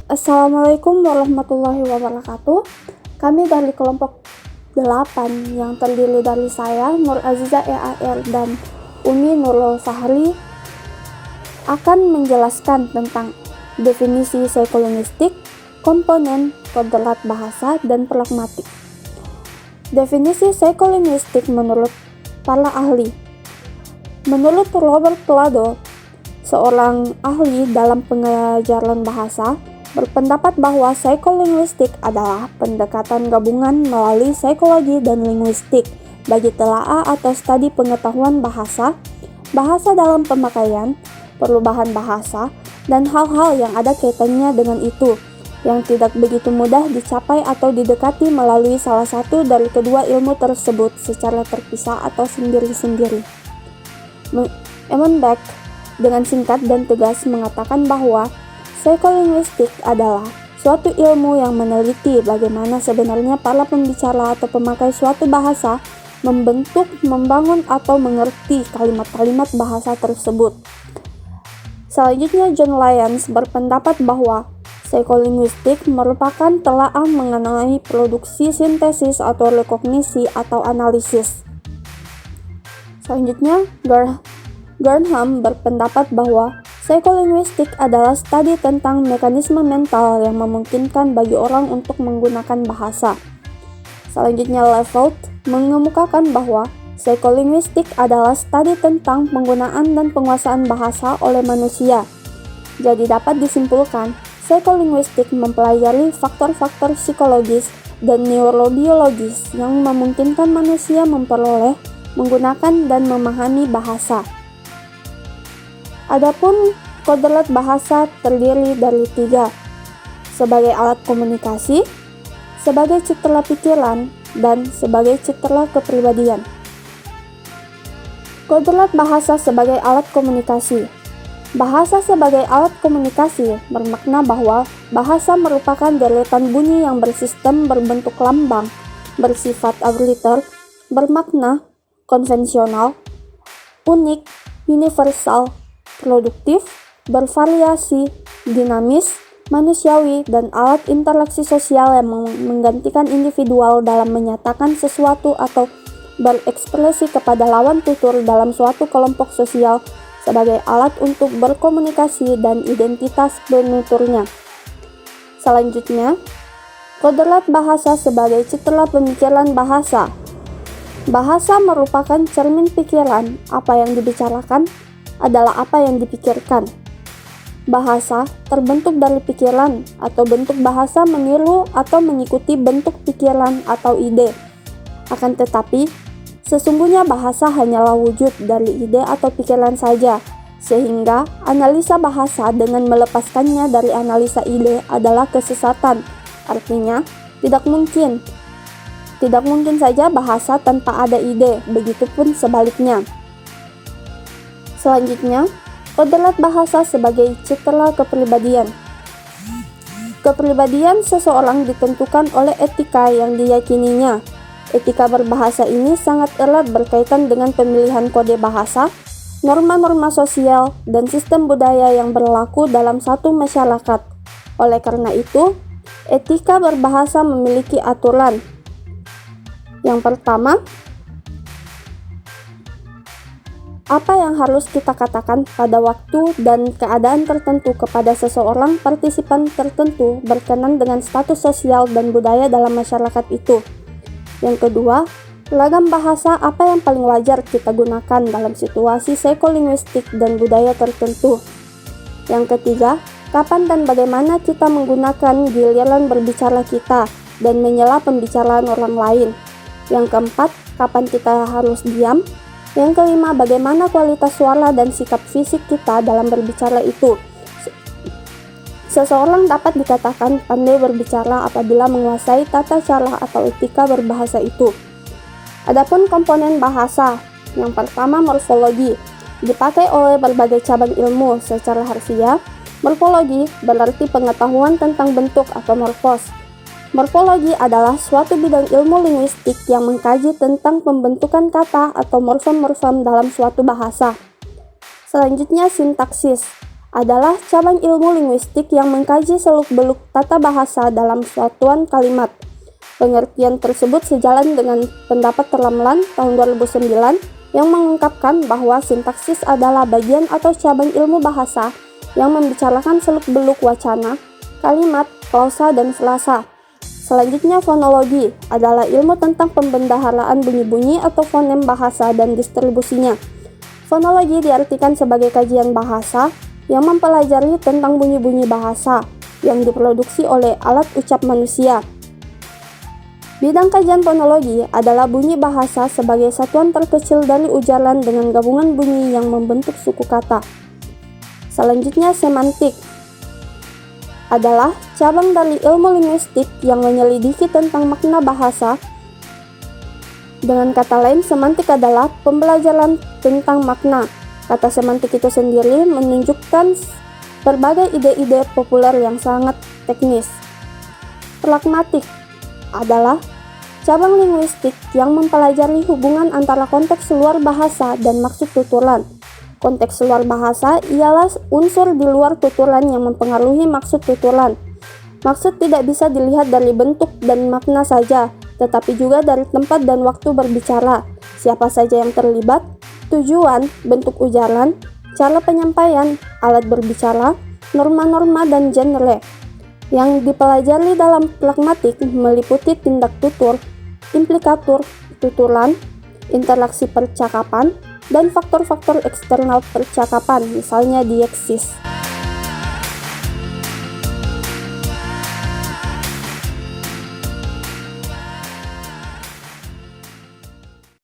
Assalamualaikum warahmatullahi wabarakatuh. Kami dari kelompok 8 yang terdiri dari saya, Nur Aziza EAR, dan Umi Nurul Fahri akan menjelaskan tentang definisi psikolinguistik, komponen, kodrat bahasa, dan pragmatik. Definisi psikolinguistik menurut para ahli. Menurut Robert Plado, seorang ahli dalam pengajaran bahasa, berpendapat bahwa psikolinguistik adalah pendekatan gabungan melalui psikologi dan linguistik bagi telaah atau studi pengetahuan bahasa, bahasa dalam pemakaian, perubahan bahasa, dan hal-hal yang ada kaitannya dengan itu, yang tidak begitu mudah dicapai atau didekati melalui salah satu dari kedua ilmu tersebut secara terpisah atau sendiri-sendiri. Eamon Beck dengan singkat dan tegas mengatakan bahwa psikolinguistik adalah suatu ilmu yang meneliti bagaimana sebenarnya para pembicara atau pemakai suatu bahasa membentuk, membangun, atau mengerti kalimat-kalimat bahasa tersebut. Selanjutnya, John Lyons berpendapat bahwa psikolinguistik merupakan telaah mengenai produksi sintesis atau rekognisi atau analisis. Selanjutnya, Gurnham berpendapat bahwa psikolinguistik adalah studi tentang mekanisme mental yang memungkinkan bagi orang untuk menggunakan bahasa. Selanjutnya, Leveld mengemukakan bahwa psikolinguistik adalah studi tentang penggunaan dan penguasaan bahasa oleh manusia. Jadi dapat disimpulkan, psikolinguistik mempelajari faktor-faktor psikologis dan neurobiologis yang memungkinkan manusia memperoleh, menggunakan, dan memahami bahasa. Adapun kodrat bahasa terdiri dari 3, sebagai alat komunikasi, sebagai citra pikiran, dan sebagai citra kepribadian. Kodrat bahasa sebagai alat komunikasi. Bahasa sebagai alat komunikasi bermakna bahwa bahasa merupakan deretan bunyi yang bersistem berbentuk lambang, bersifat arbitrary, bermakna konvensional, unik, universal, produktif, bervariasi, dinamis, manusiawi, dan alat interaksi sosial yang menggantikan individual dalam menyatakan sesuatu atau berekspresi kepada lawan tutur dalam suatu kelompok sosial sebagai alat untuk berkomunikasi dan identitas penuturnya. Selanjutnya, kodrat bahasa sebagai citra pemikiran bahasa. Bahasa merupakan cermin pikiran. Apa yang dibicarakan adalah apa yang dipikirkan. Bahasa terbentuk dari pikiran, atau bentuk bahasa meniru atau mengikuti bentuk pikiran atau ide. Akan tetapi, sesungguhnya bahasa hanyalah wujud dari ide atau pikiran saja, sehingga analisa bahasa dengan melepaskannya dari analisa ide adalah kesesatan. Artinya, tidak mungkin saja bahasa tanpa ada ide, begitupun sebaliknya. Selanjutnya, kodrat bahasa sebagai citra kepribadian. Kepribadian seseorang ditentukan oleh etika yang diyakininya. Etika berbahasa ini sangat erat berkaitan dengan pemilihan kode bahasa, norma-norma sosial, dan sistem budaya yang berlaku dalam satu masyarakat. Oleh karena itu, etika berbahasa memiliki aturan. Yang pertama, apa yang harus kita katakan pada waktu dan keadaan tertentu kepada seseorang partisipan tertentu berkenan dengan status sosial dan budaya dalam masyarakat itu. Yang kedua, ragam bahasa apa yang paling wajar kita gunakan dalam situasi psikolinguistik dan budaya tertentu. Yang ketiga, kapan dan bagaimana kita menggunakan giliran berbicara kita dan menyela pembicaraan orang lain. Yang keempat, kapan kita harus diam. Yang kelima, bagaimana kualitas suara dan sikap fisik kita dalam berbicara itu. Seseorang dapat dikatakan pandai berbicara apabila menguasai tata cara atau etika berbahasa itu. Adapun komponen bahasa, yang pertama morfologi, dipakai oleh berbagai cabang ilmu secara harfiah. Morfologi berarti pengetahuan tentang bentuk atau morfos. Morfologi adalah suatu bidang ilmu linguistik yang mengkaji tentang pembentukan kata atau morfem-morfem dalam suatu bahasa. Selanjutnya, sintaksis adalah cabang ilmu linguistik yang mengkaji seluk-beluk tata bahasa dalam suatuan kalimat. Pengertian tersebut sejalan dengan pendapat Ramlan tahun 2009 yang mengungkapkan bahwa sintaksis adalah bagian atau cabang ilmu bahasa yang membicarakan seluk-beluk wacana, kalimat, klausa, dan frasa. Selanjutnya, fonologi adalah ilmu tentang pembendaharaan bunyi-bunyi atau fonem bahasa dan distribusinya. Fonologi diartikan sebagai kajian bahasa yang mempelajari tentang bunyi-bunyi bahasa yang diproduksi oleh alat ucap manusia. Bidang kajian fonologi adalah bunyi bahasa sebagai satuan terkecil dari ujaran dengan gabungan bunyi yang membentuk suku kata. Selanjutnya, semantik adalah cabang dari ilmu linguistik yang menyelidiki tentang makna bahasa. Dengan kata lain, semantik adalah pembelajaran tentang makna. Kata semantik itu sendiri menunjukkan berbagai ide-ide populer yang sangat teknis. Pragmatik adalah cabang linguistik yang mempelajari hubungan antara konteks luar bahasa dan maksud tuturan. Konteks luar bahasa ialah unsur di luar tuturan yang mempengaruhi maksud tuturan. Maksud tidak bisa dilihat dari bentuk dan makna saja, tetapi juga dari tempat dan waktu berbicara, siapa saja yang terlibat, tujuan, bentuk ujaran, cara penyampaian, alat berbicara, norma-norma, dan genre. Yang dipelajari dalam pragmatik meliputi tindak tutur, implikatur, tuturan, interaksi percakapan, dan faktor-faktor eksternal percakapan, misalnya dieksis.